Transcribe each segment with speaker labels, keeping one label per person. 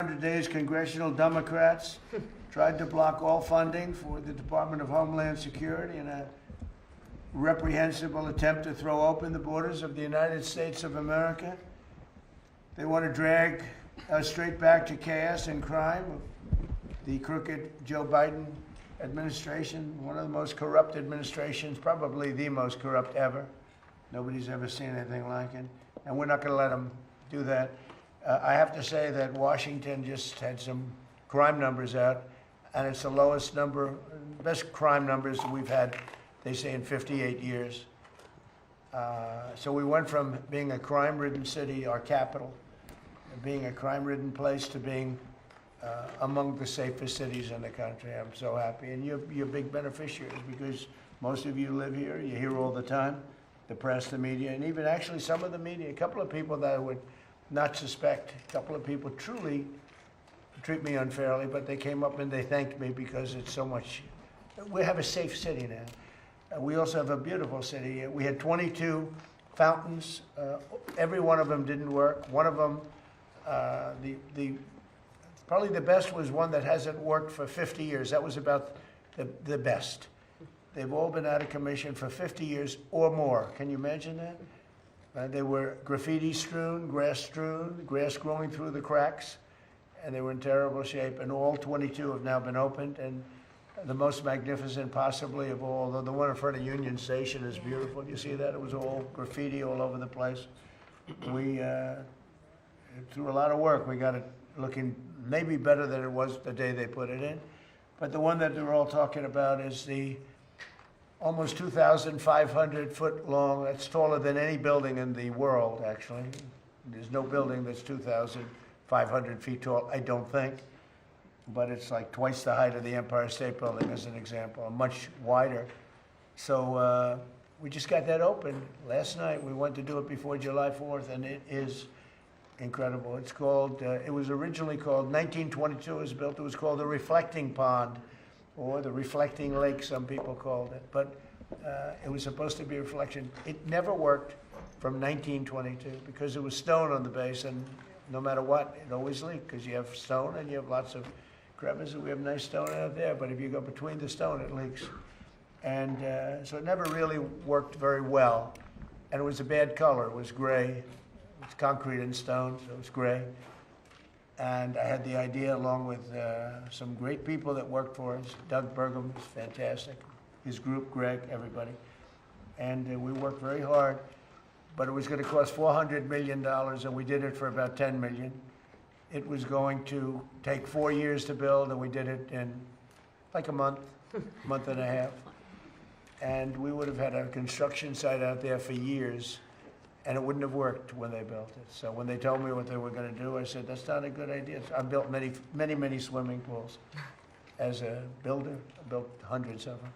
Speaker 1: 100 days, congressional Democrats tried to block all funding for the Department of Homeland Security in a reprehensible attempt to throw open the borders of the United States of America. They want to drag us straight back to chaos and crime of the crooked Joe Biden administration, one of the most corrupt administrations, probably the most corrupt ever. Nobody's ever seen anything like it, and we're not going to let them do that. I have to say that Washington just had some crime numbers out, and it's the lowest number, best crime numbers we've had, they say, in 58 years. So we went from being a crime-ridden city, our capital, being a crime-ridden place, to being among the safest cities in the country. I'm so happy, and you're big beneficiaries because most of you live here. You hear all the time, the press, the media, and even actually some of the media. A couple of people that I would not suspect, a couple of people truly treat me unfairly, but they came up and they thanked me because it's so much. We have a safe city now. We also have a beautiful city. We had 22 fountains. Every one of them didn't work. One of them, probably the best was one that hasn't worked for 50 years. That was about the best. They've all been out of commission for 50 years or more. Can you imagine that? They were graffiti strewn, grass growing through the cracks, and they were in terrible shape. And all 22 have now been opened, and the most magnificent possibly of all, the one in front of Union Station is beautiful. You see that? It was all graffiti all over the place. We, through a lot of work, we got it looking maybe better than it was the day they put it in. But the one that they're all talking about is the almost 2,500 foot long. That's taller than any building in the world, actually. There's no building that's 2,500 feet tall, I don't think. But it's like twice the height of the Empire State Building, as an example, much wider. So we just got that open last night. We went to do it before July 4th, and it is incredible. It's called, it was originally called, 1922 it was built, it was called the Reflecting Pond, or the Reflecting Lake, some people called it. But it was supposed to be a reflection. It never worked from 1922 because there was stone on the base, and no matter what, it always leaked because you have stone and you have lots of crevices. We have nice stone out there, but if you go between the stone, it leaks. And so it never really worked very well. And it was a bad color. It was gray. It's concrete and stone, so it was gray. And I had the idea, along with some great people that worked for us. Doug Burgum was fantastic. His group, Greg, everybody. And we worked very hard. But it was going to cost $400 million, and we did it for about $10 million. It was going to take 4 years to build, and we did it in like a month and a half. And we would have had a construction site out there for years, and it wouldn't have worked when they built it. So when they told me what they were going to do, I said, that's not a good idea. I built many swimming pools as a builder. I built hundreds of them.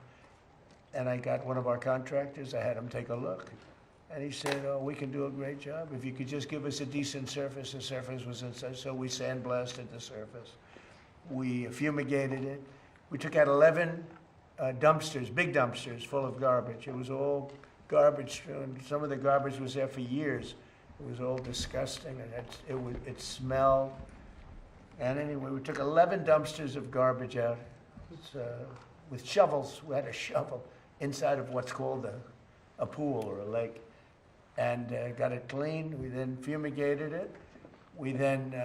Speaker 1: And I got one of our contractors, I had him take a look. And he said, oh, we can do a great job. If you could just give us a decent surface. The surface was inside, so we sandblasted the surface. We fumigated it. We took out 11 dumpsters, big dumpsters, full of garbage. It was all garbage, and some of the garbage was there for years. It was all disgusting, and it smelled. And anyway, we took 11 dumpsters of garbage out with shovels. We had a shovel inside of what's called a pool or a lake, and got it clean. We then fumigated it. We then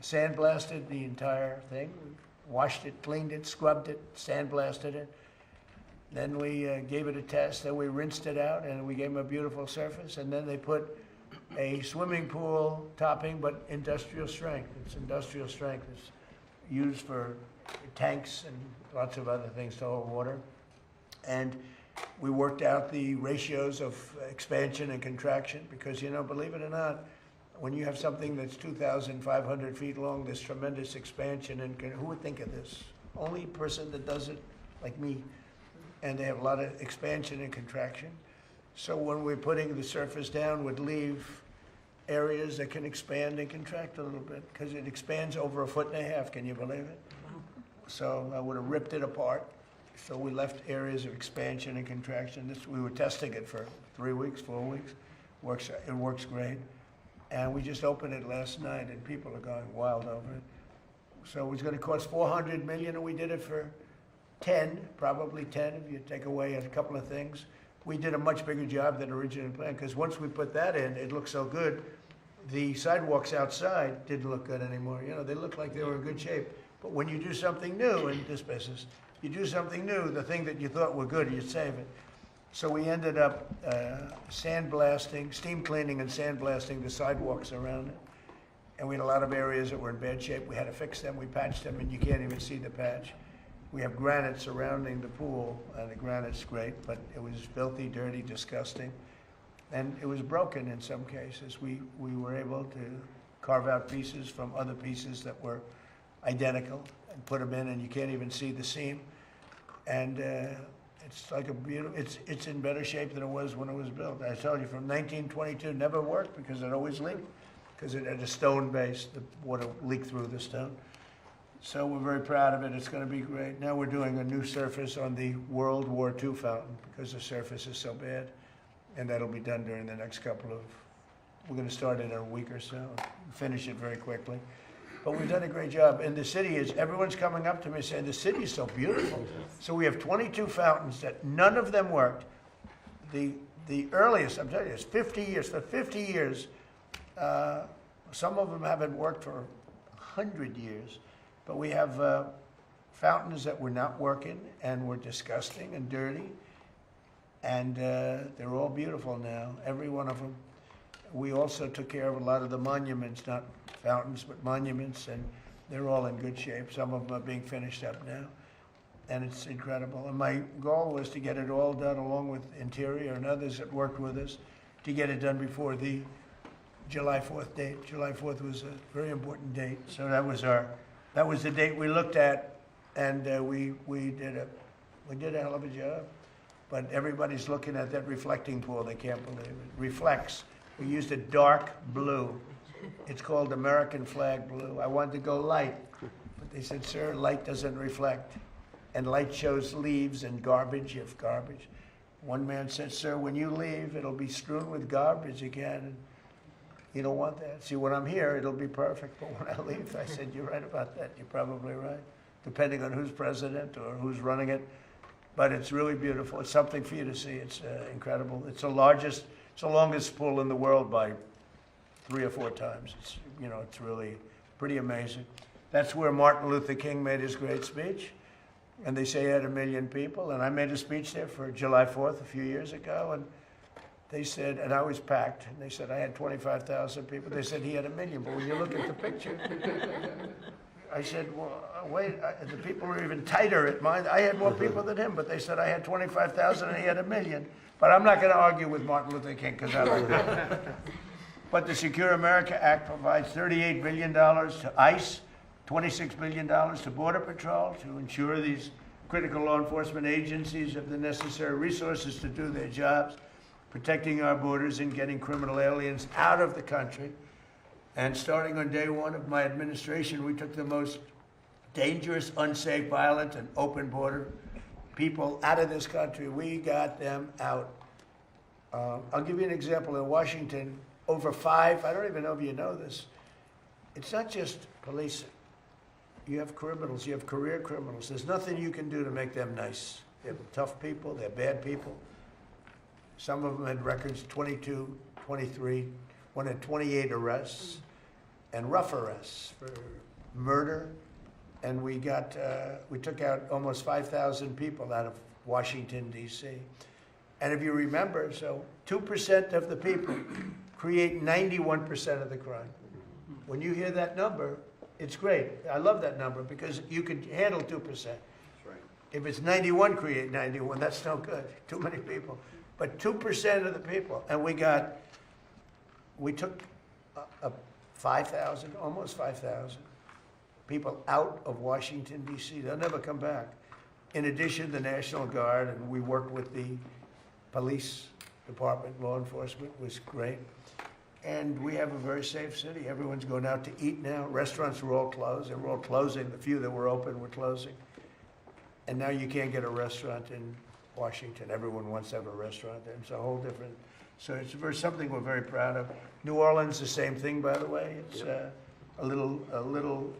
Speaker 1: sandblasted the entire thing. We washed it, cleaned it, scrubbed it, sandblasted it. Then we gave it a test, then we rinsed it out, and we gave them a beautiful surface. And then they put a swimming pool topping, but industrial strength. It's industrial strength. It's used for tanks and lots of other things to hold water. And we worked out the ratios of expansion and contraction because, you know, believe it or not, when you have something that's 2,500 feet long, there's tremendous expansion. And who would think of this? Only person that does it, like me. And they have a lot of expansion and contraction. So when we're putting the surface down, would leave areas that can expand and contract a little bit because it expands over 1.5 feet. Can you believe it? So I would have ripped it apart. So we left areas of expansion and contraction. We were testing it for 3 weeks, 4 weeks. It works great. And we just opened it last night, and people are going wild over it. So it was going to cost $400 million, and we did it for 10, probably 10, if you take away a couple of things. We did a much bigger job than originally planned, because once we put that in, it looked so good. The sidewalks outside didn't look good anymore. You know, they looked like they were in good shape. But when you do something new in this business, you do something new, the thing that you thought were good, you save it. So we ended up sandblasting, steam cleaning and sandblasting the sidewalks around it. And we had a lot of areas that were in bad shape. We had to fix them. We patched them, and you can't even see the patch. We have granite surrounding the pool, and the granite's great, but it was filthy, dirty, disgusting. And it was broken in some cases. We were able to carve out pieces from other pieces that were identical and put them in, and you can't even see the seam. And it's like a beautiful, it's in better shape than it was when it was built. I told you, from 1922, never worked because it always leaked, because it had a stone base, the water leaked through the stone. So we're very proud of it. It's going to be great. Now we're doing a new surface on the World War II fountain because the surface is so bad. And that'll be done during the next couple of, we're going to start in a week or so, finish it very quickly. But we've done a great job. And the city is, everyone's coming up to me saying, the city is so beautiful. So we have 22 fountains that none of them worked. The earliest, I'm telling you, is 50 years. For 50 years, some of them haven't worked for 100 years. But we have fountains that were not working and were disgusting and dirty. And they're all beautiful now, every one of them. We also took care of a lot of the monuments, not fountains, but monuments, and they're all in good shape. Some of them are being finished up now, and it's incredible. And my goal was to get it all done, along with Interior and others that worked with us, to get it done before the July 4th date. July 4th was a very important date, so that was the date we looked at, and we did a hell of a job. But everybody's looking at that reflecting pool. They can't believe it. Reflects. We used a dark blue. It's called American flag blue. I wanted to go light, but they said, sir, light doesn't reflect. And light shows leaves and garbage, if garbage. One man said, sir, when you leave, it'll be strewn with garbage again. And you don't want that. See, when I'm here, it'll be perfect. But when I leave, I said, you're right about that. You're probably right, depending on who's president or who's running it. But it's really beautiful. It's something for you to see. It's incredible. It's the longest pool in the world by 3 or 4 times. It's really pretty amazing. That's where Martin Luther King made his great speech. And they say he had 1 million people. And I made a speech there for July 4th a few years ago. And they said, and I was packed. And they said I had 25,000 people. They said he had 1 million. But when you look at the picture, I said, well, wait, the people were even tighter at mine. I had more people than him, but they said I had 25,000 and he had 1 million. But I'm not going to argue with Martin Luther King because I like that. But the Secure America Act provides $38 billion to ICE, $26 billion to Border Patrol to ensure these critical law enforcement agencies have the necessary resources to do their jobs, protecting our borders and getting criminal aliens out of the country. And starting on day 1 of my administration, we took the most dangerous, unsafe, violent, and open border people out of this country. We got them out. I'll give you an example. In Washington, over 5, I don't even know if you know this, it's not just policing. You have criminals, you have career criminals. There's nothing you can do to make them nice. They're tough people, they're bad people. Some of them had records, 22, 23, one had 28 arrests and rough arrests for murder. And we took out almost 5,000 people out of Washington, D.C. And if you remember, so 2% of the people create 91% of the crime. When you hear that number, it's great. I love that number because you could handle 2%. That's right. If it's 91, create 91, that's no good. Too many people. But 2% of the people, and we took 5,000, almost 5,000 people out of Washington, D.C. They'll never come back. In addition, the National Guard, and we worked with the police department, law enforcement was great. And we have a very safe city. Everyone's going out to eat now. Restaurants were all closed. They were all closing. The few that were open were closing. And now you can't get a restaurant in Washington. Everyone wants to have a restaurant there. It's a whole different, so it's something we're very proud of. New Orleans, the same thing, by the way. It's a little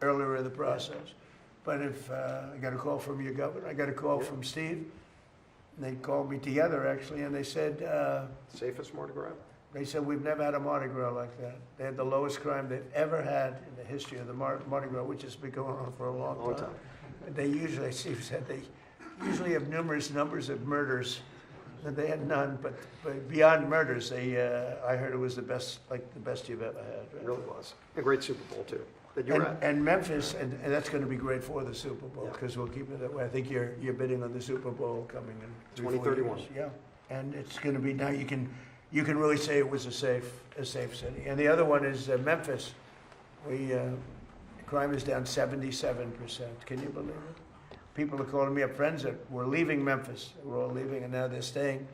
Speaker 1: earlier in the process. But if I got a call from your governor, I got a call from Steve, and they called me together actually, and they said,
Speaker 2: Safest Mardi Gras?
Speaker 1: they said, we've never had a Mardi Gras like that. They had the lowest crime they've ever had in the history of the Mardi Gras, which has been going on for a long time. They usually, Steve said, they usually have numerous numbers of murders, and they had none, but beyond murders, they, I heard it was the best, like the best you've ever had.
Speaker 2: It really was. A great Super Bowl, too, that you're at.
Speaker 1: And Memphis, and that's going to be great for the Super Bowl,
Speaker 2: Yeah.
Speaker 1: because we'll keep it that way. I think you're bidding on the Super Bowl coming in
Speaker 2: 2031.
Speaker 1: Yeah, and it's going to be, now you can really say it was a safe city. And the other one is Memphis. Crime is down 77%. Can you believe it? People are calling me up, friends that were leaving Memphis. We're all leaving, and now they're staying.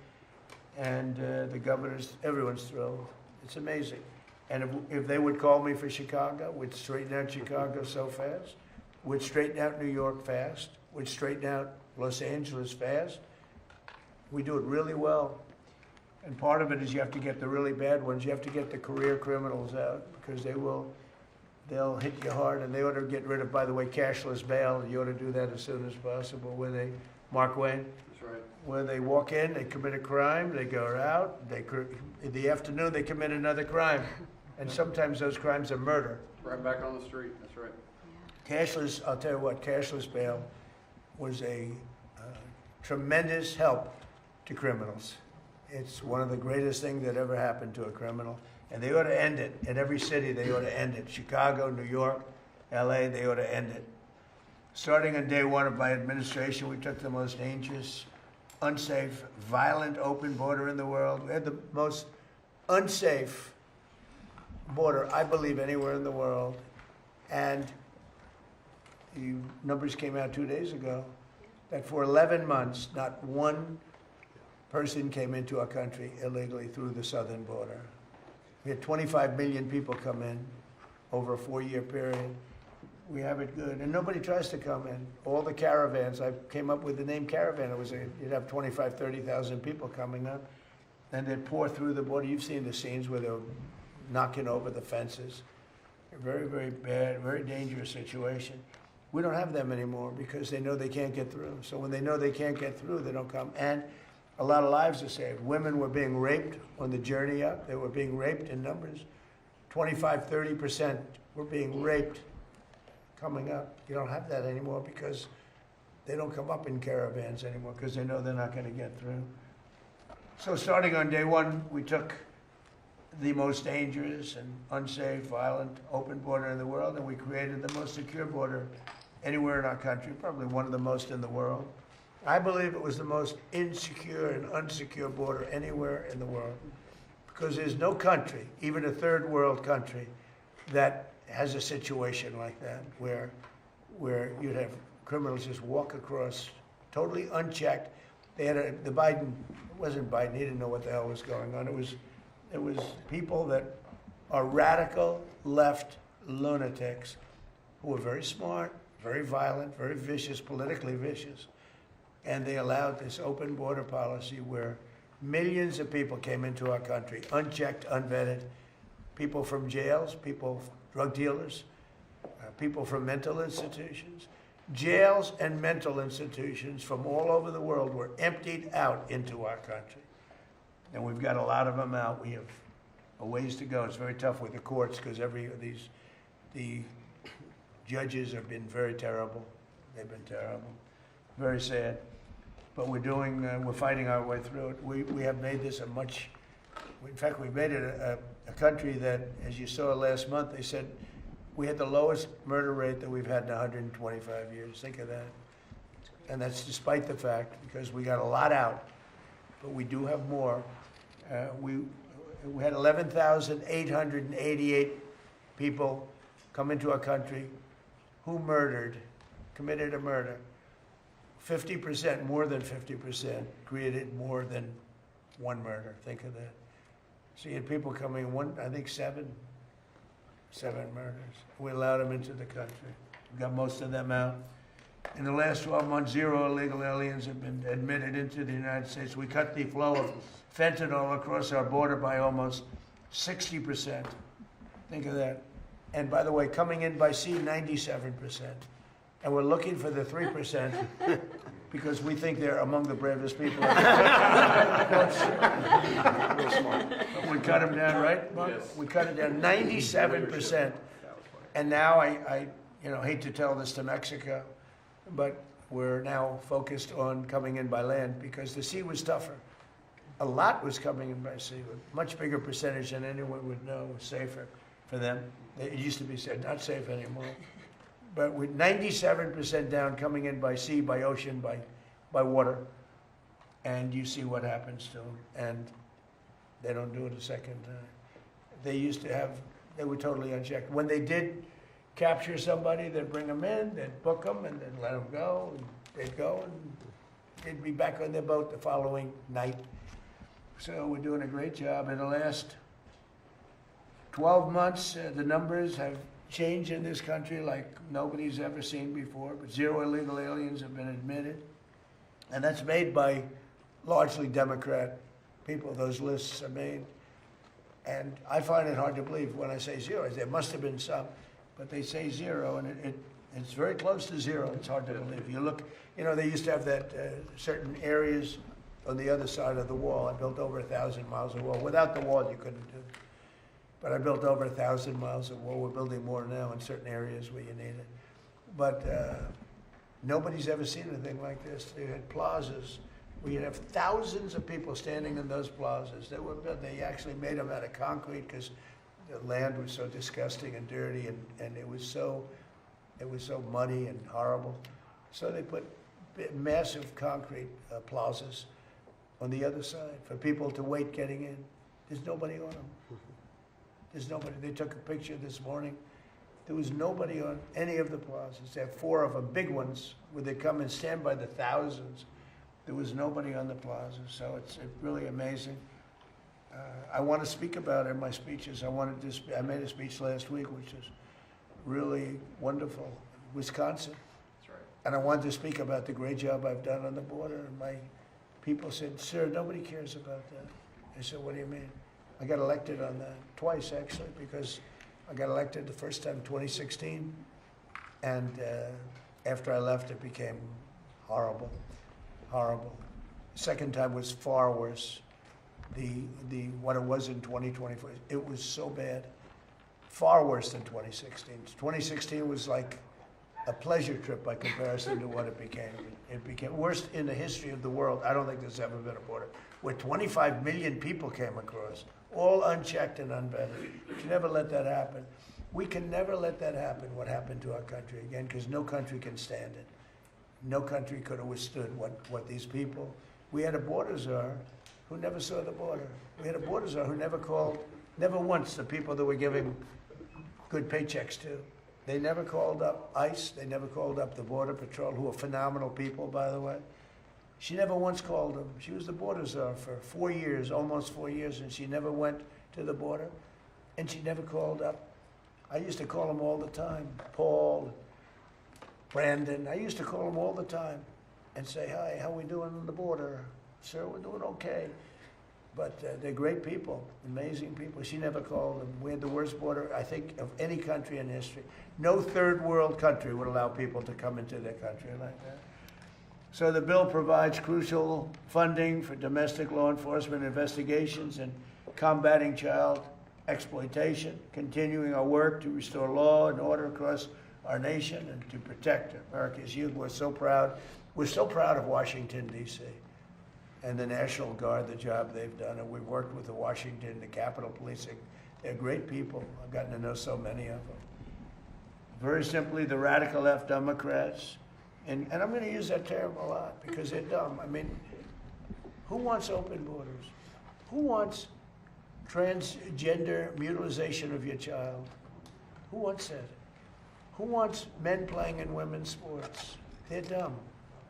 Speaker 1: And the governor's, everyone's thrilled. It's amazing. And if they would call me for Chicago, we'd straighten out Chicago so fast. We'd straighten out New York fast. We'd straighten out Los Angeles fast. We do it really well. And part of it is you have to get the really bad ones. You have to get the career criminals out, because they'll hit you hard, and they ought to get rid of, by the way, cashless bail. You ought to do that as soon as possible. Mark Wayne?
Speaker 2: That's right.
Speaker 1: Where they walk in, they commit a crime, they go out, in the afternoon they commit another crime. And sometimes those crimes are murder.
Speaker 3: Right back on the street, that's right.
Speaker 1: Cashless, I'll tell you what, cashless bail was a tremendous help to criminals. It's one of the greatest things that ever happened to a criminal. And they ought to end it. In every city, they ought to end it. Chicago, New York, LA, they ought to end it. Starting on day one of my administration, we took the most dangerous, unsafe, violent open border in the world. We had the most unsafe border, I believe, anywhere in the world. And the numbers came out 2 days ago that for 11 months, not one person came into our country illegally through the southern border. We had 25 million people come in over a 4-year period. We have it good, and nobody tries to come in. All the caravans, I came up with the name caravan. You'd have 25, 30,000 people coming up, and they'd pour through the border. You've seen the scenes where they're knocking over the fences. A very, very bad, very dangerous situation. We don't have them anymore because they know they can't get through. So when they know they can't get through, they don't come. And a lot of lives are saved. Women were being raped on the journey up. They were being raped in numbers. 25, 30% were being raped coming up. You don't have that anymore because they don't come up in caravans anymore because they know they're not going to get through. So starting on day one, we took the most dangerous and unsafe, violent, open border in the world, and we created the most secure border anywhere in our country, probably one of the most in the world. I believe it was the most insecure and unsecure border anywhere in the world, because there's no country, even a third world country, that has a situation like that, where you'd have criminals just walk across totally unchecked. They had it wasn't Biden, he didn't know what the hell was going on. It was people that are radical left lunatics who were very smart, very violent, very vicious, politically vicious. And they allowed this open border policy where millions of people came into our country, unchecked, unvetted, people from jails, drug dealers, people from mental institutions. Jails and mental institutions from all over the world were emptied out into our country. And we've got a lot of them out. We have a ways to go. It's very tough with the courts because the judges have been very terrible. They've been terrible. Very sad. But we're fighting our way through it. We have made this in fact, we made it a country that, as you saw last month, they said we had the lowest murder rate that we've had in 125 years. Think of that. And that's despite the fact, because we got a lot out, but we do have more. We had 11,888 people come into our country who committed a murder. 50%, more than 50%, created more than one murder. Think of that. So you had people coming, I think seven murders. We allowed them into the country. We got most of them out. In the last 12 months, 0 illegal aliens have been admitted into the United States. We cut the flow of fentanyl across our border by almost 60%. Think of that. And by the way, coming in by sea, 97%. And we're looking for the 3% because we think they're among the bravest people.
Speaker 2: Real smart.
Speaker 1: We cut them down, right, Mark?
Speaker 3: Yes.
Speaker 1: We cut it down 97%. And now I hate to tell this to Mexico, but we're now focused on coming in by land because the sea was tougher. A lot was coming in by sea, a much bigger percentage than anyone would know was safer for them. It used to be said, not safe anymore. But with 97% down coming in by sea, by ocean, by water, and you see what happens to them, and they don't do it a second time. They were totally unchecked. When they did capture somebody, they'd bring them in, they'd book them, and then let them go, and they'd go, and they'd be back on their boat the following night. So we're doing a great job. In the last 12 months, the numbers have changed in this country like nobody's ever seen before, but 0 illegal aliens have been admitted. And that's made by largely Democrat people. Those lists are made. And I find it hard to believe when I say 0. There must have been some, but they say 0, and it's very close to 0. It's hard to believe. You look, they used to have that certain areas on the other side of the wall. I built over 1,000 miles of wall. Without the wall, you couldn't do it. But I built over 1,000 miles of wall. We're building more now in certain areas where you need it. But nobody's ever seen anything like this. They had plazas where you'd have thousands of people standing in those plazas. They actually made them out of concrete because the land was so disgusting and dirty, and it was so muddy and horrible. So they put massive concrete plazas on the other side for people to wait getting in. There's nobody on them. There's nobody. They took a picture this morning. There was nobody on any of the plazas. They have 4 of them, big ones, where they come and stand by the thousands. There was nobody on the plaza, so it's really amazing. I want to speak about it in my speeches. I made a speech last week, which is really wonderful. Wisconsin.
Speaker 3: That's right.
Speaker 1: And I wanted to speak about the great job I've done on the border. And my people said, "Sir, nobody cares about that." I said, "What do you mean?" I got elected on that twice, actually, because I got elected the first time, 2016, and after I left, it became horrible, horrible. Second time was far worse. What it was in 2024, it was so bad, far worse than 2016. 2016 was like a pleasure trip by comparison to what it became. It became worst in the history of the world. I don't think there's ever been a border where 25 million people came across, all unchecked and unvetted. You can never let that happen. We can never let that happen, what happened to our country again, because no country can stand it. No country could have withstood what these people. We had a border czar who never saw the border. We had a border czar who never called, never once, the people that we're giving good paychecks to. They never called up ICE. They never called up the Border Patrol, who are phenomenal people, by the way. She never once called them. She was the border czar for 4 years, almost 4 years, and she never went to the border, and she never called up. I used to call them all the time, Paul, Brandon. I used to call them all the time and say, "Hi, how we doing on the border?" "Sir, we're doing okay." But they're great people, amazing people. She never called them. We had the worst border, I think, of any country in history. No third world country would allow people to come into their country like that. So the bill provides crucial funding for domestic law enforcement investigations and combating child exploitation, continuing our work to restore law and order across our nation and to protect America's youth. We're so proud. We're so proud of Washington, D.C. and the National Guard, the job they've done. And we've worked with the Washington, the Capitol Policing. They're great people. I've gotten to know so many of them. Very simply, the radical left Democrats, and I'm going to use that term a lot because they're dumb. I mean, who wants open borders? Who wants transgender mutilization of your child? Who wants that? Who wants men playing in women's sports? They're dumb.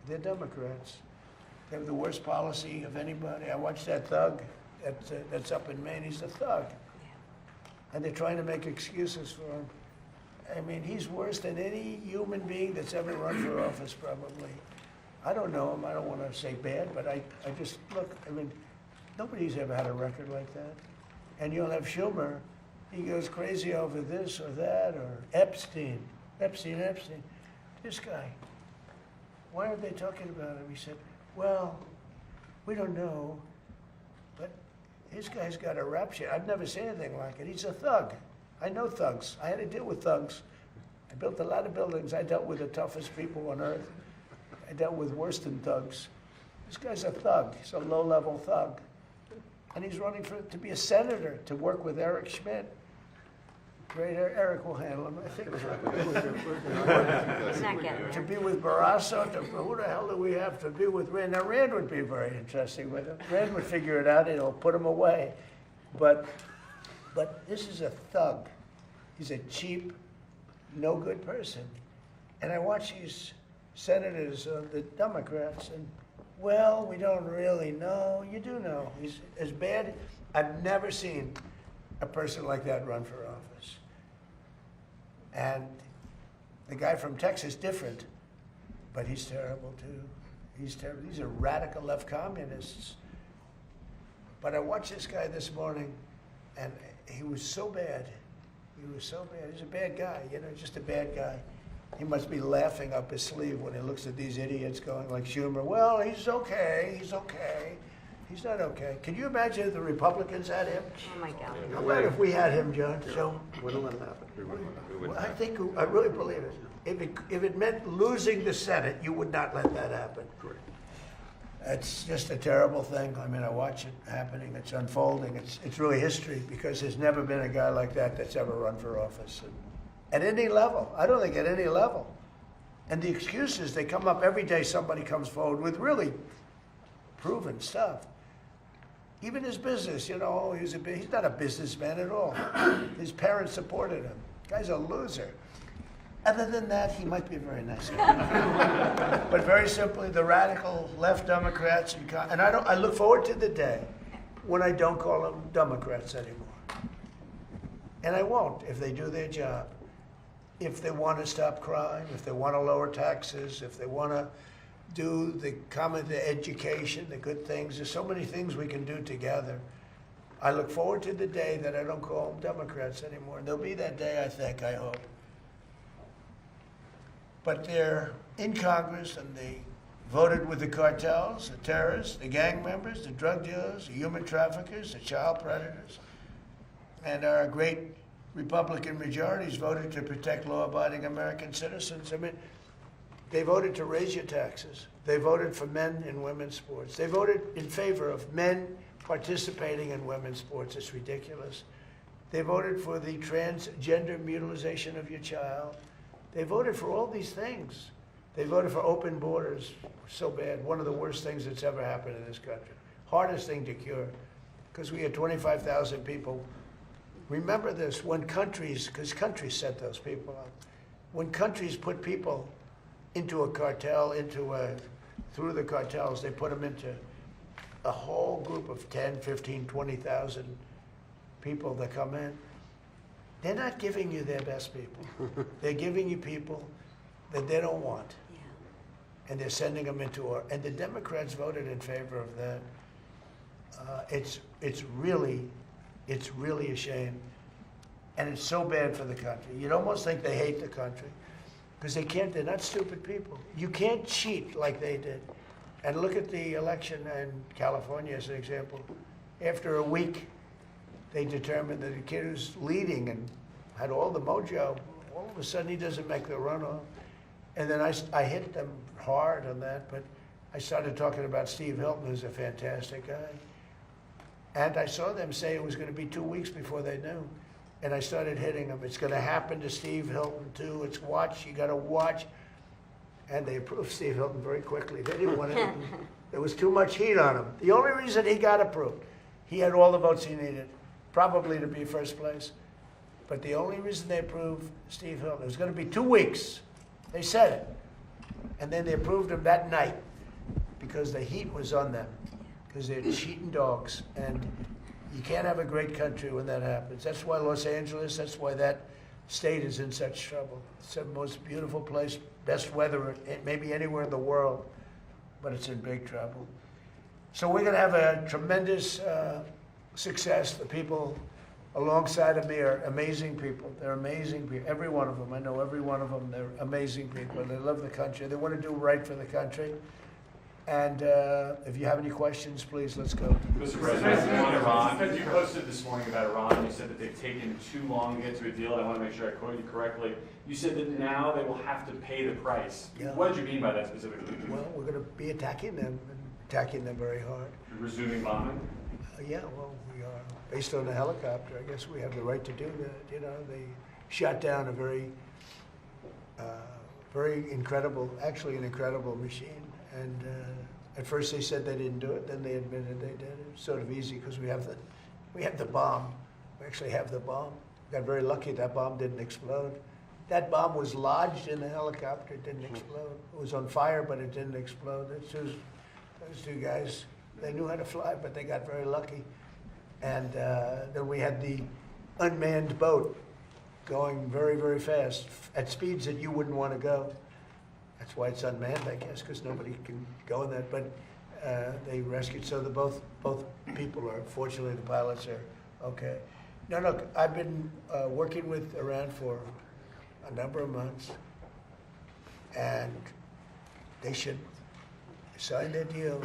Speaker 1: They're Democrats. They have the worst policy of anybody. I watched that thug that's up in Maine. He's a thug. And they're trying to make excuses for him. I mean, he's worse than any human being that's ever run for office, probably. I don't know him. I don't want to say bad, but I just, look, I mean, nobody's ever had a record like that. And you'll have Schumer, he goes crazy over this or that, or Epstein. This guy, why aren't they talking about him? He said, well, we don't know, but this guy's got a rap sheet. I've never seen anything like it. He's a thug. I know thugs. I had to deal with thugs. I built a lot of buildings. I dealt with the toughest people on earth. I dealt with worse than thugs. This guy's a thug. He's a low-level thug. And he's running to be a senator, to work with Eric Schmidt. Great, Eric will handle him, I think.
Speaker 4: He's not getting
Speaker 1: To
Speaker 4: there.
Speaker 1: be with Barrasso, who the hell do we have to be with Rand? Now, Rand would be very interesting with him. Rand would figure it out, and he'll put him away. But this is a thug. He's a cheap, no good person. And I watch these senators, the Democrats, and, well, we don't really know. You do know. He's as bad. I've never seen a person like that run for office. And the guy from Texas, different, but he's terrible too. He's terrible. These are radical left communists. But I watched this guy this morning, and he was so bad. He was so bad. He's a bad guy, just a bad guy. He must be laughing up his sleeve when he looks at these idiots going like Schumer, well, he's okay. He's not okay. Can you imagine if the Republicans had him?
Speaker 4: Oh, my God.
Speaker 1: How about if we had him, John? So,
Speaker 2: Wouldn't let it happen.
Speaker 1: I really believe it. If it meant losing the Senate, you would not let that happen.
Speaker 2: Correct.
Speaker 1: It's just a terrible thing. I mean, I watch it happening. It's unfolding. It's really history, because there's never been a guy like that that's ever run for office. At any level. I don't think at any level. And the excuses, they come up every day. Somebody comes forward with really proven stuff. Even his business, he's not a businessman at all. His parents supported him. Guy's a loser. Other than that, he might be a very nice guy. But very simply, the radical left Democrats, and I look forward to the day when I don't call them Democrats anymore. And I won't if they do their job. If they want to stop crime, if they want to lower taxes, if they want to do the education, the good things. There's so many things we can do together. I look forward to the day that I don't call them Democrats anymore. There'll be that day, I think, I hope. But they're in Congress, and they voted with the cartels, the terrorists, the gang members, the drug dealers, the human traffickers, the child predators. And our great Republican majorities voted to protect law-abiding American citizens. I mean, they voted to raise your taxes. They voted for men in women's sports. They voted in favor of men participating in women's sports. It's ridiculous. They voted for the transgender mutilization of your child. They voted for all these things. They voted for open borders. So bad. One of the worst things that's ever happened in this country. Hardest thing to cure, because we had 25,000 people. Remember this, when countries, because countries set those people up, when countries put people into a cartel, through the cartels, they put them into a whole group of 10, 15, 20,000 people that come in. They're not giving you their best people. They're giving you people that they don't want.
Speaker 4: Yeah.
Speaker 1: And they're sending them into and the Democrats voted in favor of that. It's really a shame. And it's so bad for the country. You'd almost think they hate the country, because they're not stupid people. You can't cheat like they did. And look at the election in California as an example. After a week, they determined that the kid who's leading and had all the mojo, all of a sudden he doesn't make the runoff. And then I hit them hard on that, but I started talking about Steve Hilton, who's a fantastic guy. And I saw them say it was going to be 2 weeks before they knew. And I started hitting them. It's going to happen to Steve Hilton too. You got to watch. And they approved Steve Hilton very quickly. They didn't want it. There was too much heat on him. The only reason he got approved, he had all the votes he needed, probably to be first place. But the only reason they approved Steve Hilton, it was going to be 2 weeks. They said it. And then they approved him that night, because the heat was on them, because they're cheating dogs. And you can't have a great country when that happens. That's why Los Angeles, that's why that state is in such trouble. It's the most beautiful place, best weather maybe anywhere in the world, but it's in big trouble. So we're going to have a tremendous success. The people alongside of me are amazing people. They're amazing people, every one of them. I know every one of them. They're amazing people. They love the country. They want to do right for the country. And if you have any questions, please, let's go.
Speaker 4: Mr. President, on Iran, you posted this morning about Iran. You said that they've taken too long to get to a deal. I want to make sure I quote you correctly. You said that now they will have to pay the price.
Speaker 1: Yeah.
Speaker 4: What did you mean by that specifically?
Speaker 1: Well, we're going to be attacking them, and attacking them very hard.
Speaker 4: Resuming bombing?
Speaker 1: Yeah, well, we are. Based on the helicopter, I guess we have the right to do that. You know, they shot down a very incredible, actually an incredible machine. And at first they said they didn't do it, then they admitted they did it. It's sort of easy because we have the bomb. We actually have the bomb. Got very lucky that bomb didn't explode. That bomb was lodged in the helicopter. It didn't explode. It was on fire, but it didn't explode. Those two guys, they knew how to fly, but they got very lucky. And then we had the unmanned boat going very, very fast at speeds that you wouldn't want to go. That's why it's unmanned, I guess, because nobody can go in that. But they rescued, so both people are, fortunately, the pilots are okay. Now, look, I've been working with Iran for a number of months, and they should sign their deal.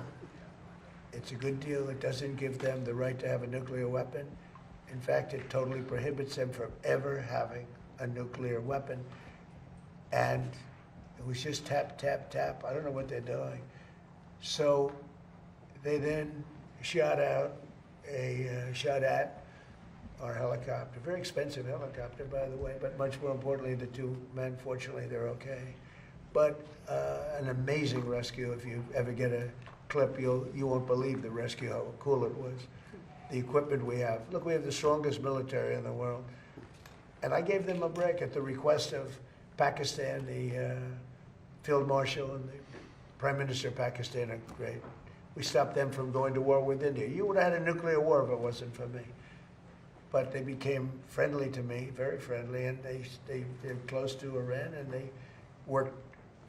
Speaker 1: It's a good deal. It doesn't give them the right to have a nuclear weapon. In fact, it totally prohibits them from ever having a nuclear weapon. And it was just tap, tap, tap. I don't know what they're doing. So they then shot at our helicopter. Very expensive helicopter, by the way, but much more importantly, the two men, fortunately, they're okay. But an amazing rescue. If you ever get a clip, you won't believe the rescue, how cool it was. The equipment we have. Look, we have the strongest military in the world. And I gave them a break at the request of Pakistan. The Field Marshal and the Prime Minister of Pakistan are great. We stopped them from going to war with India. You would have had a nuclear war if it wasn't for me. But they became friendly to me, very friendly, and they're close to Iran, and they worked,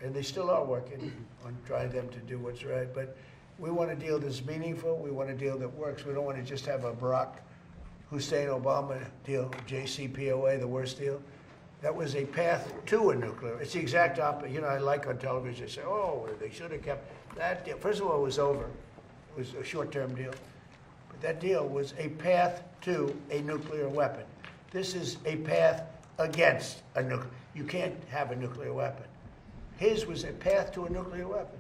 Speaker 1: and they still are working on trying them to do what's right. But we want a deal that's meaningful. We want a deal that works. We don't want to just have a Barack Hussein Obama deal, JCPOA, the worst deal. That was a path to a nuclear. It's the exact opposite. You know, I like on television, they say, oh, they should have kept that deal. First of all, it was over. It was a short-term deal. But that deal was a path to a nuclear weapon. This is a path against a nuclear. You can't have a nuclear weapon. His was a path to a nuclear weapon.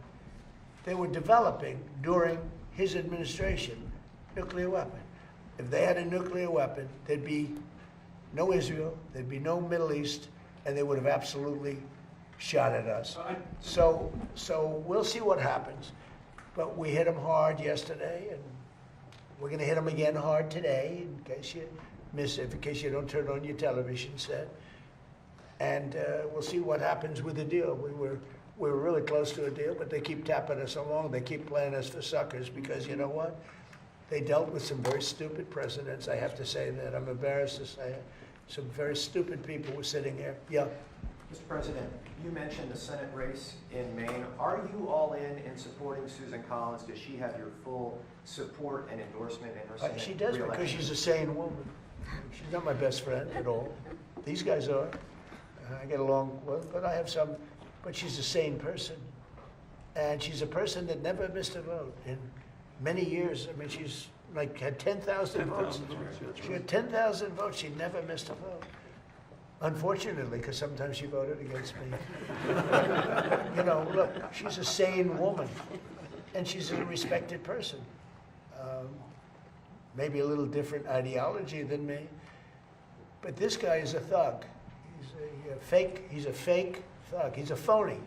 Speaker 1: They were developing, during his administration, nuclear weapon. If they had a nuclear weapon, there'd be no Israel, there'd be no Middle East, and they would have absolutely shot at us. So we'll see what happens. But we hit them hard yesterday, and we're going to hit them again hard today, in case you miss it, in case you don't turn on your television set. And we'll see what happens with the deal. We were really close to a deal, but they keep tapping us along. They keep playing us for suckers because, you know what? They dealt with some very stupid presidents. I have to say that. I'm embarrassed to say it. Some very stupid people were sitting here. Yeah.
Speaker 5: Mr. President, you mentioned the Senate race in Maine. Are you all in supporting Susan Collins? Does she have your full support and endorsement in her Senate
Speaker 1: She does
Speaker 5: re-election?
Speaker 1: because she's a sane woman. She's not my best friend at all. These guys are. I get along well, but I have some. But she's a sane person. And she's a person that never missed a vote in many years. I mean, she's like had 10,000 votes. She had 10,000 votes. She never missed a vote. Unfortunately, because sometimes she voted against me. You know, look, she's a sane woman, and she's a respected person. Maybe a little different ideology than me, but this guy is a thug. He's a fake thug. He's a phony.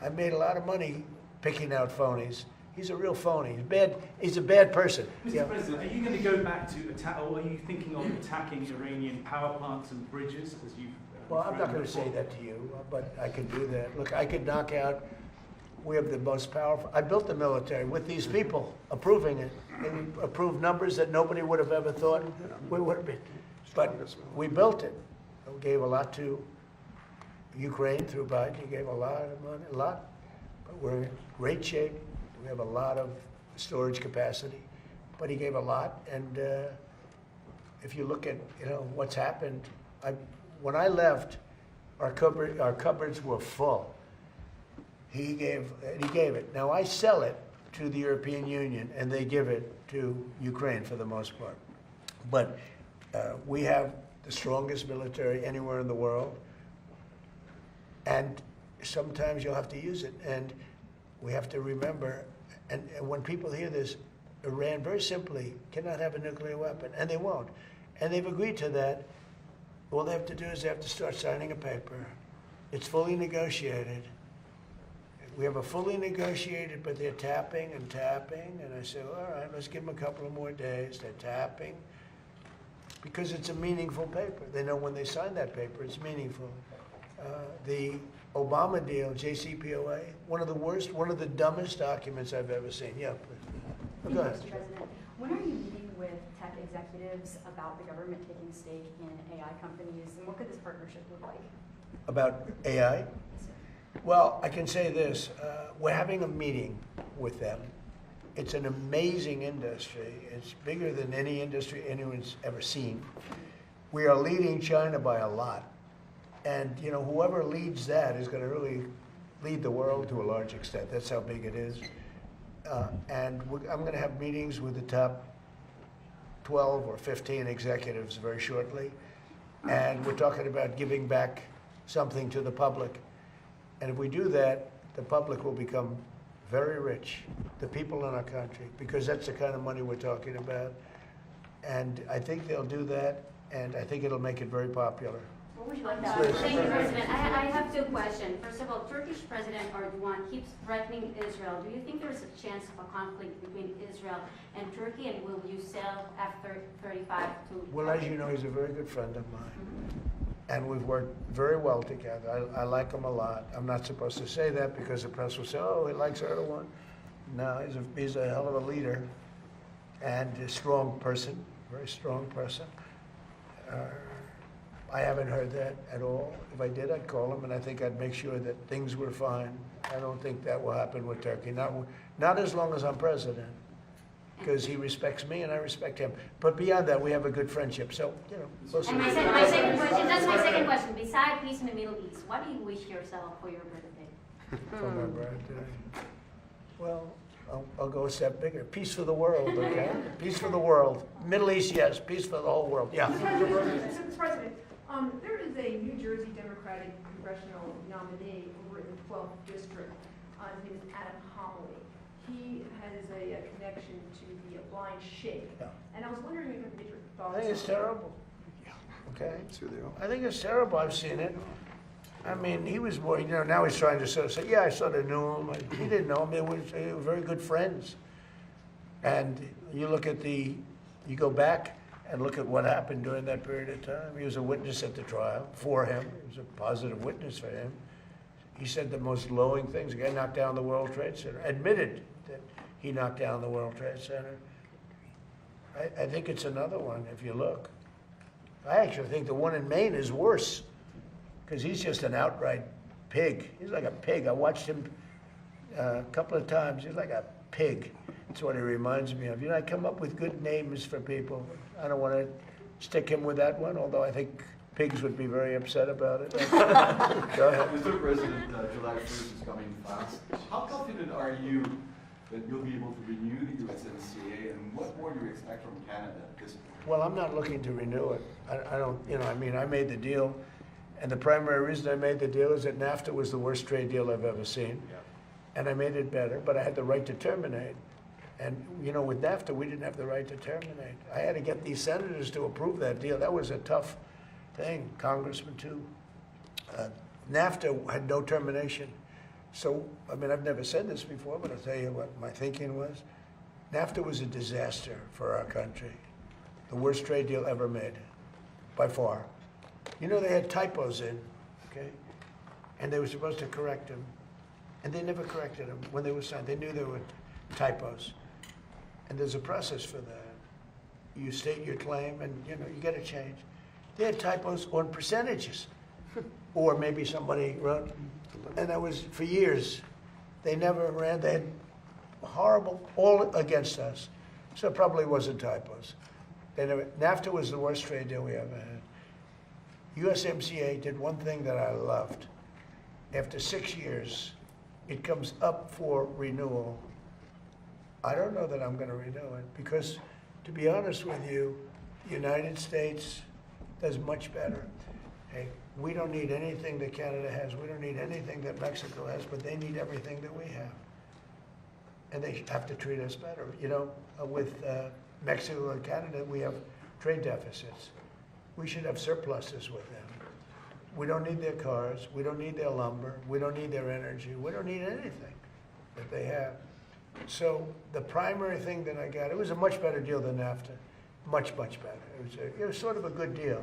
Speaker 1: I made a lot of money picking out phonies. He's a real phony. He's bad. He's a bad person.
Speaker 6: Mr. President, are you going to go back to attack, or are you thinking of attacking Iranian power plants and bridges, as you've?
Speaker 1: Well, I'm not going to say that to you, but I can do that. Look, I could knock out. We have the most powerful. I built the military with these people approving it. They approved numbers that nobody would have ever thought we would have been. But we built it. We gave a lot to Ukraine through Biden. He gave a lot of money, a lot. But we're in great shape. We have a lot of storage capacity. But he gave a lot, and if you look at, what's happened, when I left, our cupboards were full. He gave it. Now I sell it to the European Union, and they give it to Ukraine for the most part. But we have the strongest military anywhere in the world, and sometimes you'll have to use it. And we have to remember, and when people hear this, Iran very simply cannot have a nuclear weapon, and they won't. And they've agreed to that. All they have to do is they have to start signing a paper. It's fully negotiated. We have a fully negotiated, but they're tapping and tapping. And I say, all right, let's give them a couple of more days. They're tapping because it's a meaningful paper. They know when they sign that paper, it's meaningful. The Obama deal, JCPOA, one of the worst, one of the dumbest documents I've ever seen. Yeah, please. Go ahead.
Speaker 7: Mr. President, when are you meeting with tech executives about the government taking a stake in AI companies, and what could this partnership look like?
Speaker 1: About AI?
Speaker 7: Yes, sir.
Speaker 1: Well, I can say this. We're having a meeting with them. It's an amazing industry. It's bigger than any industry anyone's ever seen. We are leading China by a lot. And, whoever leads that is going to really lead the world to a large extent. That's how big it is. And I'm going to have meetings with the top 12 or 15 executives very shortly. And we're talking about giving back something to the public. And if we do that, the public will become very rich, the people in our country, because that's the kind of money we're talking about. And I think they'll do that, and I think it'll make it very popular.
Speaker 7: What would you like to
Speaker 8: Thank you, President. I have two questions. First of all, Turkish President Erdogan keeps threatening Israel. Do you think there is a chance of a conflict between Israel and Turkey, and will you sell F-35 to
Speaker 1: Well, as you know, he's a very good friend of mine. And we've worked very well together. I like him a lot. I'm not supposed to say that because the press will say, oh, he likes Erdogan. No, he's a hell of a leader and a strong person, very strong person. I haven't heard that at all. If I did, I'd call him, and I think I'd make sure that things were fine. I don't think that will happen with Turkey, not as long as I'm president, because he respects me and I respect him. But beyond that, we have a good friendship. So, we'll see.
Speaker 8: And my second question, that's my second question. Beside peace in the Middle East, what do you wish yourself for your birthday?
Speaker 1: For my birthday. Well, I'll go a step bigger. Peace for the world, okay? Peace for the world. Middle East, yes. Peace for the whole world. Yeah.
Speaker 9: Mr. President, there is a New Jersey Democratic congressional nominee over in the 12th district. His name is Adam Homily. He has a connection to the blind sheikh.
Speaker 1: Yeah.
Speaker 9: And I was wondering if you could get your thoughts
Speaker 1: I think it's
Speaker 9: on that.
Speaker 1: terrible. Okay?
Speaker 2: That's who they are.
Speaker 1: I think it's terrible. I've seen it. I mean, he was more, now he's trying to sort of say, yeah, I sort of knew him. He didn't know him. They were very good friends. And you look at you go back and look at what happened during that period of time. He was a witness at the trial for him. He was a positive witness for him. He said the most glowing things. The guy knocked down the World Trade Center, admitted that he knocked down the World Trade Center. I think it's another one, if you look. I actually think the one in Maine is worse, because he's just an outright pig. He's like a pig. I watched him a couple of times. He's like a pig. That's what he reminds me of. I come up with good names for people. I don't want to stick him with that one, although I think pigs would be very upset about it. Go ahead.
Speaker 10: Mr. President, July 1st is coming fast. How confident are you that you'll be able to renew the USMCA, and what more do you expect from Canada at this point?
Speaker 1: Well, I'm not looking to renew it. I don't, I made the deal, and the primary reason I made the deal is that NAFTA was the worst trade deal I've ever seen.
Speaker 10: Yeah.
Speaker 1: And I made it better, but I had the right to terminate. And, with NAFTA, we didn't have the right to terminate. I had to get these senators to approve that deal. That was a tough thing, congressmen too. NAFTA had no termination. So, I've never said this before, but I'll tell you what my thinking was. NAFTA was a disaster for our country. The worst trade deal ever made, by far. They had typos in, okay? And they were supposed to correct them. And they never corrected them when they were signed. They knew there were typos. And there's a process for that. You state your claim and, you get a change. They had typos on percentages. Or maybe somebody wrote, and that was for years. They never ran, they had horrible, all against us. So it probably wasn't typos. NAFTA was the worst trade deal we ever had. USMCA did one thing that I loved. After 6 years, it comes up for renewal. I don't know that I'm going to renew it because, to be honest with you, the United States does much better. Hey, we don't need anything that Canada has. We don't need anything that Mexico has, but they need everything that we have. And they have to treat us better. You know, with Mexico and Canada, we have trade deficits. We should have surpluses with them. We don't need their cars. We don't need their lumber. We don't need their energy. We don't need anything that they have. So the primary thing that I got, it was a much better deal than NAFTA. Much, much better. It was sort of a good deal,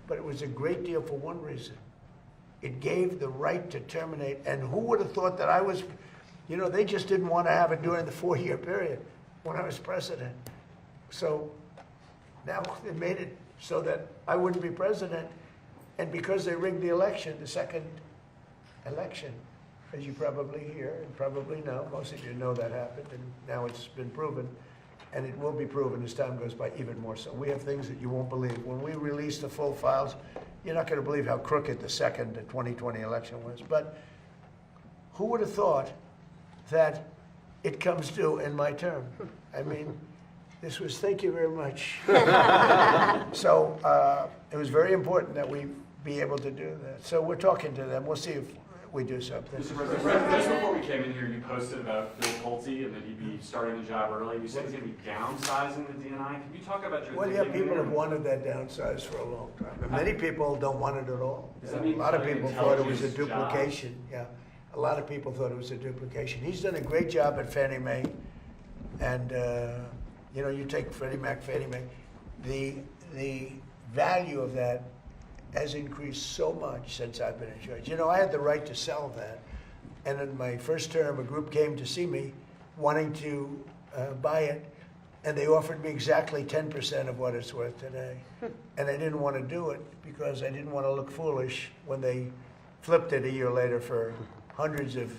Speaker 1: but it was a great deal for one reason. It gave the right to terminate, and who would have thought that I was, you know, they just didn't want to have it during the 4-year period when I was president. So now it made it so that I wouldn't be president, and because they rigged the election, the second election, as you probably hear and probably know, most of you know that happened, and now it's been proven, and it will be proven as time goes by even more so. We have things that you won't believe. When we release the full files, you're not going to believe how crooked the second 2020 election was. But who would have thought that it comes due in my term? I mean, this was, thank you very much. So it was very important that we be able to do that. So we're talking to them. We'll see if we do something.
Speaker 4: Mr. President, just before we came in here, you posted about Phil Pulte and that he'd be starting the job early. You said he's going to be downsizing the DNI. Can you talk about your
Speaker 1: Well, yeah,
Speaker 4: thinking
Speaker 1: people
Speaker 4: there?
Speaker 1: have wanted that downsized for a long time. And many people don't want it at all.
Speaker 4: Does that
Speaker 1: A
Speaker 4: mean
Speaker 1: lot of
Speaker 4: cutting
Speaker 1: people thought it was a
Speaker 4: intelligence jobs?
Speaker 1: duplication. Yeah, a lot of people thought it was a duplication. He's done a great job at Fannie Mae, and you know, you take Freddie Mac, Fannie Mae. The value of that has increased so much since I've been in charge. You know, I had the right to sell that, and in my first term, a group came to see me, wanting to buy it. And they offered me exactly 10% of what it's worth today. And I didn't want to do it because I didn't want to look foolish when they flipped it a year later for hundreds of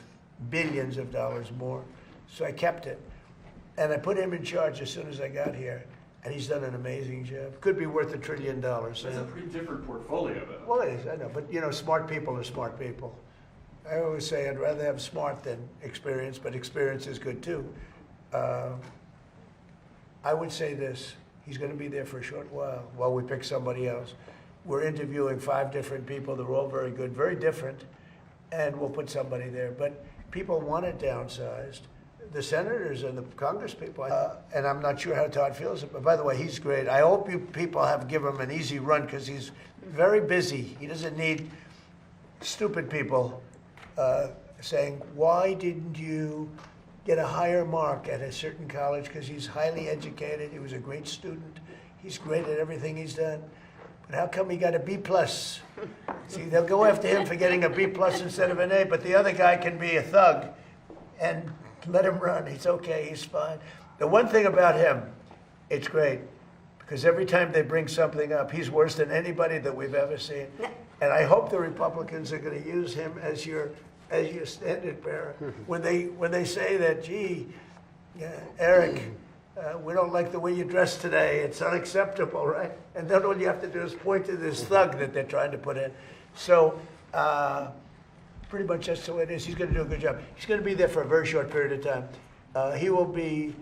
Speaker 1: billions of dollars more. So I kept it. And I put him in charge as soon as I got here. And he's done an amazing job. Could be worth $1 trillion.
Speaker 4: That's a pretty different portfolio, though.
Speaker 1: Well, it is, I know. But, you know, smart people are smart people. I always say I'd rather have smart than experience, but experience is good too. I would say this, he's going to be there for a short while we pick somebody else. We're interviewing 5 different people. They're all very good, very different, and we'll put somebody there. But people want it downsized. The senators and the Congress people, and I'm not sure how Todd feels. But by the way, he's great. I hope you people have given him an easy run because he's very busy. He doesn't need stupid people saying, why didn't you get a higher mark at a certain college? Because he's highly educated. He was a great student. He's great at everything he's done. But how come he got a B+? See, they'll go after him for getting a B+ instead of an A, but the other guy can be a thug and let him run. He's okay. He's fine. The one thing about him, it's great, because every time they bring something up, he's worse than anybody that we've ever seen. And I hope the Republicans are going to use him as your standard bearer when they say that, gee, Eric, we don't like the way you dress today. It's unacceptable, right? And then all you have to do is point to this thug that they're trying to put in. So pretty much that's the way it is. He's going to do a good job. He's going to be there for a very short period of time. He will be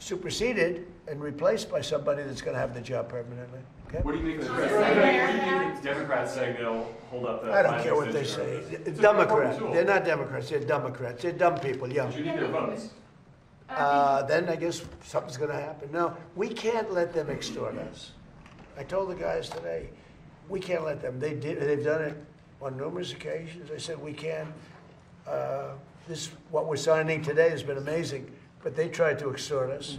Speaker 1: superseded and replaced by somebody that's going to have the job permanently. Okay?
Speaker 4: What do you think of the President? What do you think the Democrats saying they'll hold up the
Speaker 1: I don't care what they say. Democrats. They're not Democrats. They're Democrats. They're dumb people, young.
Speaker 4: But you need their votes.
Speaker 1: Then I guess something's going to happen. No, we can't let them extort us. I told the guys today, we can't let them. They've done it on numerous occasions. I said we can. What we're signing today has been amazing, but they tried to extort us,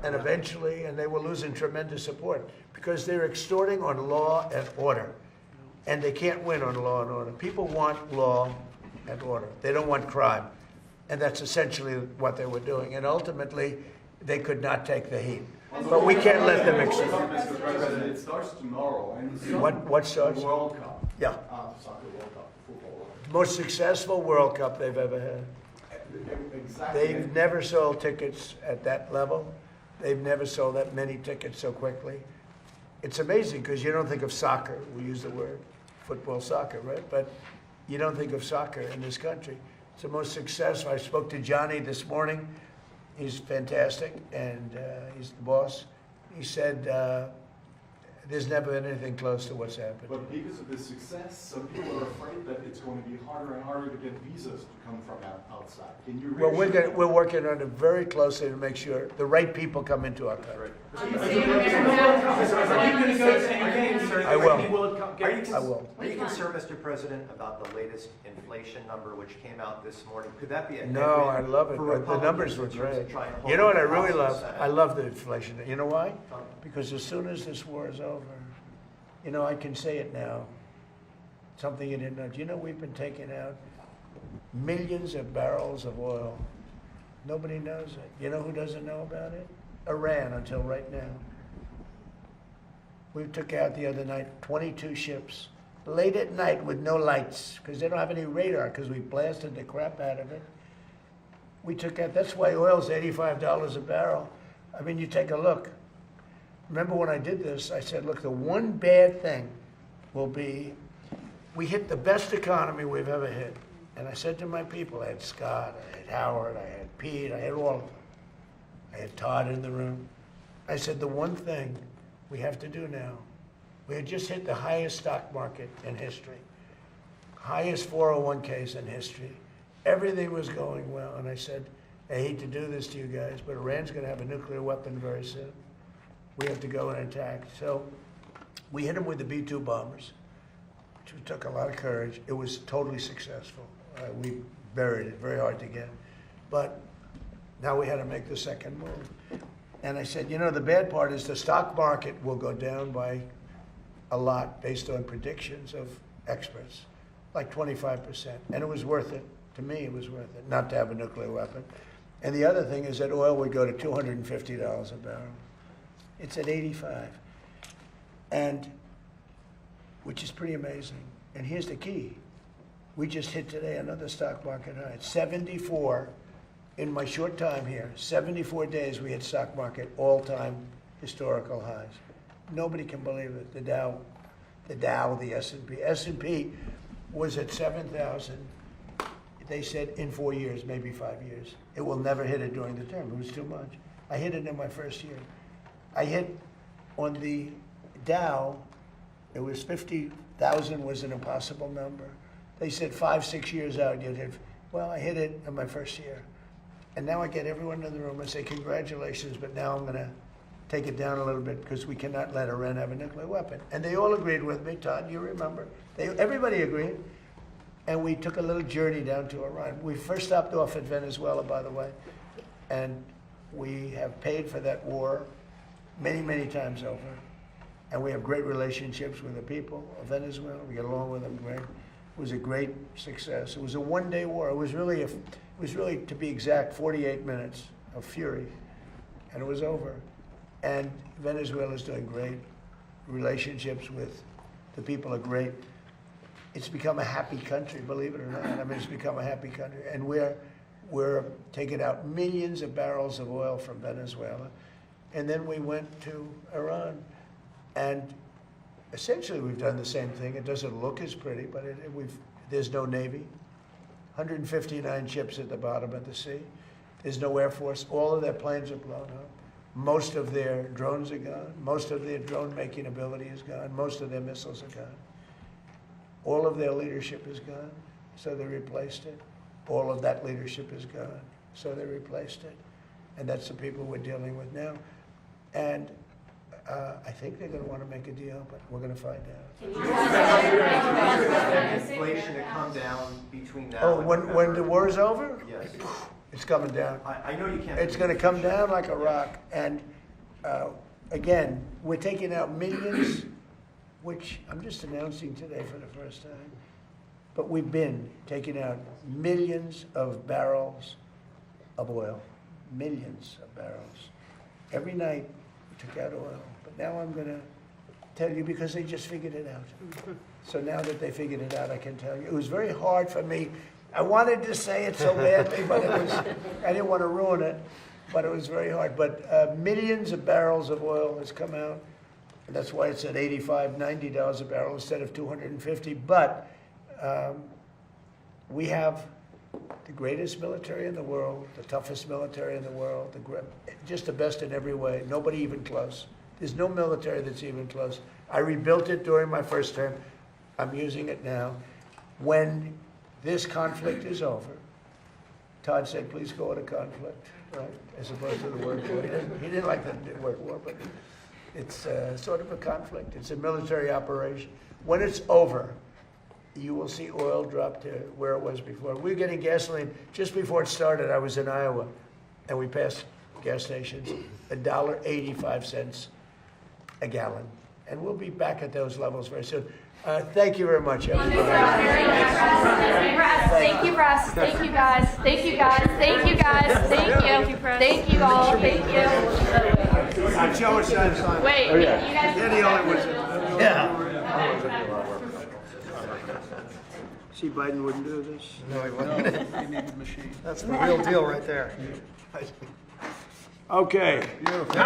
Speaker 1: and eventually, and they were losing tremendous support because they're extorting on law and order, and they can't win on law and order. People want law and order. They don't want crime. And that's essentially what they were doing. And ultimately, they could not take the heat. But we can't let them extort.
Speaker 10: Mr. President, it starts tomorrow. And
Speaker 1: What starts?
Speaker 10: The World Cup.
Speaker 1: Yeah.
Speaker 10: Soccer World Cup, football World Cup.
Speaker 1: Most successful World Cup they've ever had.
Speaker 10: Exactly.
Speaker 1: They've never sold tickets at that level. They've never sold that many tickets so quickly. It's amazing because you don't think of soccer. We use the word football, soccer, right? But you don't think of soccer in this country. It's the most successful. I spoke to Johnny this morning. He's fantastic, and he's the boss. He said there's never been anything close to what's happened.
Speaker 10: But because of this success, some people are afraid that it's going to be harder and harder to get visas to come from outside. Can you
Speaker 1: Well,
Speaker 10: reassure
Speaker 1: we're working on it very closely to make sure the right people come into our country.
Speaker 6: Are you going to go to any games?
Speaker 1: I will.
Speaker 6: Any World Cup
Speaker 5: Are you,
Speaker 6: games?
Speaker 1: I will.
Speaker 5: Are you concerned, Mr. President, about the latest inflation number which came out this morning? Could that be a
Speaker 1: No,
Speaker 5: headwind
Speaker 1: I love it.
Speaker 5: for
Speaker 1: The
Speaker 5: Republicans
Speaker 1: numbers were
Speaker 5: in terms of
Speaker 1: great.
Speaker 5: trying to hold
Speaker 1: You know what I
Speaker 5: up the
Speaker 1: really
Speaker 5: House and
Speaker 1: love?
Speaker 5: Senate?
Speaker 1: I love the inflation. You know why? Because as soon as this war is over, you know, I can say it now. Something you didn't know. Do you know we've been taking out millions of barrels of oil? Nobody knows it. You know who doesn't know about it? Iran until right now. We took out the other night 22 ships, late at night with no lights, because they don't have any radar, because we blasted the crap out of it. We took out, that's why oil's $85 a barrel. I mean, you take a look. Remember when I did this, I said, look, the one bad thing will be, we hit the best economy we've ever hit. And I said to my people, I had Scott, I had Howard, I had Pete, I had all of them. I had Todd in the room. I said, the one thing we have to do now, we had just hit the highest stock market in history, highest 401ks in history. Everything was going well. And I said, I hate to do this to you guys, but Iran's going to have a nuclear weapon very soon. We have to go and attack. So we hit them with the B-2 bombers, which took a lot of courage. It was totally successful. We buried it, very hard to get. But now we had to make the second move. And I said, you know, the bad part is the stock market will go down by a lot based on predictions of experts, like 25%. And it was worth it. To me, it was worth it, not to have a nuclear weapon. And the other thing is that oil would go to $250 a barrel. It's at 85, and which is pretty amazing. And here's the key. We just hit today another stock market high. 74, in my short time here, 74 days we hit stock market all-time historical highs. Nobody can believe it. The Dow, the S&P. S&P was at 7,000. They said in 4 years, maybe 5 years. It will never hit it during the term. It was too much. I hit it in my first year. I hit on the Dow, it was 50,000 was an impossible number. They said 5, 6 years out you'd hit. Well, I hit it in my first year. And now I get everyone in the room and say, congratulations, but now I'm going to take it down a little bit because we cannot let Iran have a nuclear weapon. And they all agreed with me, Todd, you remember. Everybody agreed. And we took a little journey down to Iran. We first stopped off at Venezuela, by the way, and we have paid for that war many, many times over. And we have great relationships with the people of Venezuela. We get along with them great. It was a great success. It was a one-day war. It was really, to be exact, 48 minutes of fury, and it was over. And Venezuela is doing great. Relationships with the people are great. It's become a happy country, believe it or not. I mean, it's become a happy country. And we're taking out millions of barrels of oil from Venezuela. And then we went to Iran. And essentially, we've done the same thing. It doesn't look as pretty, but there's no Navy. 159 ships at the bottom of the sea. There's no Air Force. All of their planes are blown up. Most of their drones are gone. Most of their drone-making ability is gone. Most of their missiles are gone. All of their leadership is gone, so they replaced it. All of that leadership is gone, so they replaced it. And that's the people we're dealing with now. And I think they're going to want to make a deal, but we're going to find out.
Speaker 5: Inflation to come down between now
Speaker 1: Oh,
Speaker 5: and
Speaker 1: when
Speaker 5: November.
Speaker 1: the war is over?
Speaker 5: Yes.
Speaker 1: It's coming down.
Speaker 5: I know you can't.
Speaker 1: It's going to come down like a rock. And again, we're taking out millions, which I'm just announcing today for the first time. But we've been taking out millions of barrels of oil. Millions of barrels. Every night we took out oil. But now I'm going to tell you because they just figured it out. So now that they figured it out, I can tell you. It was very hard for me. I wanted to say it so badly, but I didn't want to ruin it. but it was very hard. But millions of barrels of oil has come out. And that's why it's at $85, $90 a barrel instead of $250. But we have the greatest military in the world, the toughest military in the world, just the best in every way. Nobody even close. There's no military that's even close. I rebuilt it during my first term. I'm using it now. When this conflict is over, Todd said, please call it a conflict, right? As opposed to the word war. He didn't like the word war, but it's sort of a conflict. It's a military operation. When it's over, you will see oil drop to where it was before. We were getting gasoline. Just before it started, I was in Iowa, and we passed gas stations, $1.85 a gallon. And we'll be back at those levels very soon. Thank you very much, everybody.
Speaker 11: Thank you, press. Thank you, guys. Thank you, guys. Thank you, guys. Thank you. Thank you all. Thank you.
Speaker 1: Joe was trying to sign.
Speaker 11: Wait, you guys.
Speaker 1: You're the only one. Yeah. See, Biden wouldn't do this.
Speaker 2: No, he wouldn't. He needed machine. That's the real deal right there.
Speaker 1: Okay.
Speaker 2: Beautiful.